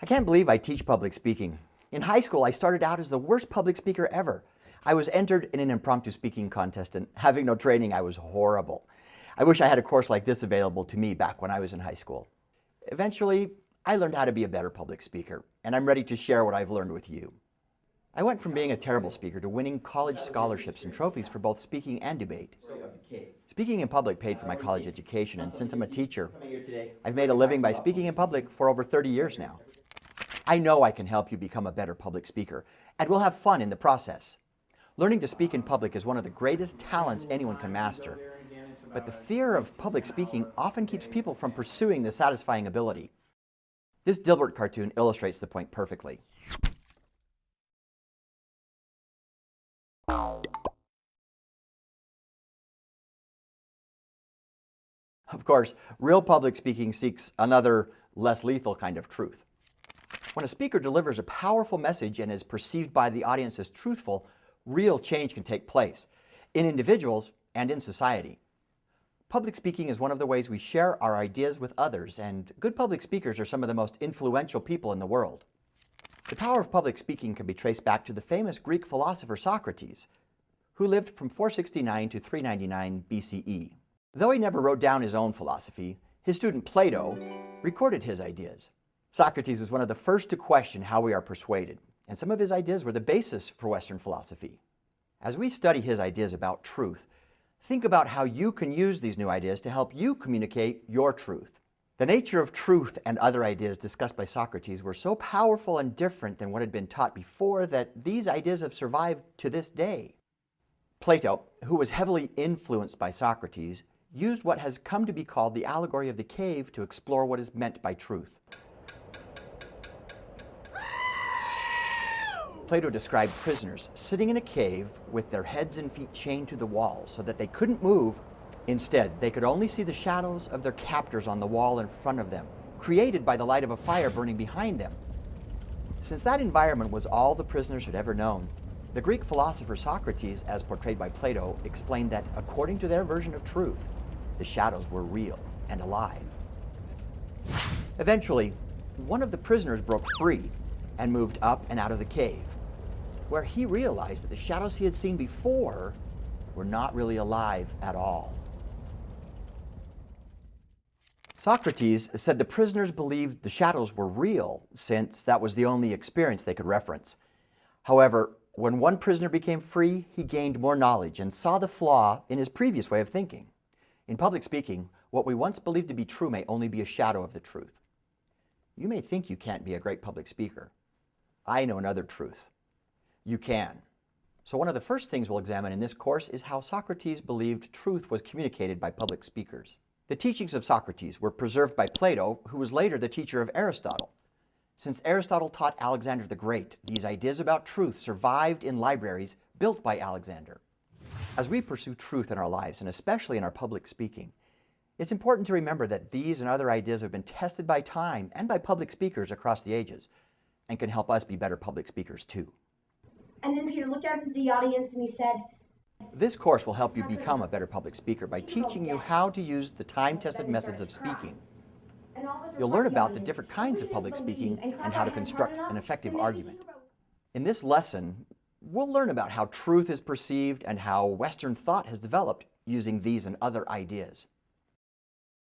I can't believe I teach public speaking. In high school, I started out as the worst public speaker ever. I was entered in an impromptu speaking contest, and having no training, I was horrible. I wish I had a course like this available to me back when I was in high school. Eventually, I learned how to be a better public speaker, and I'm ready to share what I've learned with you. I went from being a terrible speaker to winning college scholarships and trophies for both speaking and debate. Speaking in public paid for my college education, and since I'm a teacher, I've made a living by speaking in public for over 30 years now. I know I can help you become a better public speaker, and we'll have fun in the process. Learning to speak in public is one of the greatest talents anyone can master, but the fear of public speaking often keeps people from pursuing the satisfying ability. This Dilbert cartoon illustrates the point perfectly. Of course, real public speaking seeks another, less lethal kind of truth. When a speaker delivers a powerful message and is perceived by the audience as truthful, real change can take place, in individuals and in society. Public speaking is one of the ways we share our ideas with others, and good public speakers are some of the most influential people in the world. The power of public speaking can be traced back to the famous Greek philosopher Socrates, who lived from 469 to 399 BCE. Though he never wrote down his own philosophy, his student Plato recorded his ideas. Socrates was one of the first to question how we are persuaded, and some of his ideas were the basis for Western philosophy. As we study his ideas about truth, think about how you can use these new ideas to help you communicate your truth. The nature of truth and other ideas discussed by Socrates were so powerful and different than what had been taught before that these ideas have survived to this day. Plato, who was heavily influenced by Socrates, used what has come to be called the Allegory of the cave to explore what is meant by truth. Plato described prisoners sitting in a cave with their heads and feet chained to the wall so that they couldn't move. Instead, they could only see the shadows of their captors on the wall in front of them, created by the light of a fire burning behind them. Since that environment was all the prisoners had ever known, the Greek philosopher Socrates, as portrayed by Plato, explained that according to their version of truth, the shadows were real and alive. Eventually, one of the prisoners broke free and moved up and out of the cave, where he realized that the shadows he had seen before were not really alive at all. Socrates said the prisoners believed the shadows were real, since that was the only experience they could reference. However, when one prisoner became free, he gained more knowledge and saw the flaw in his previous way of thinking. In public speaking, what we once believed to be true may only be a shadow of the truth. You may think you can't be a great public speaker. I know another truth. You can. So one of the first things we'll examine in this course is how Socrates believed truth was communicated by public speakers. The teachings of Socrates were preserved by Plato, who was later the teacher of Aristotle. Since Aristotle taught Alexander the Great, these ideas about truth survived in libraries built by Alexander. As we pursue truth in our lives, and especially in our public speaking, it's important to remember that these and other ideas have been tested by time and by public speakers across the ages, and can help us be better public speakers too. And then Peter looked out at the audience and he said, This course will help you become a better public speaker by teaching you how to use the time-tested methods of speaking. You'll learn about the different kinds of public speaking and how to construct an effective argument. In this lesson, we'll learn about how truth is perceived and how Western thought has developed using these and other ideas.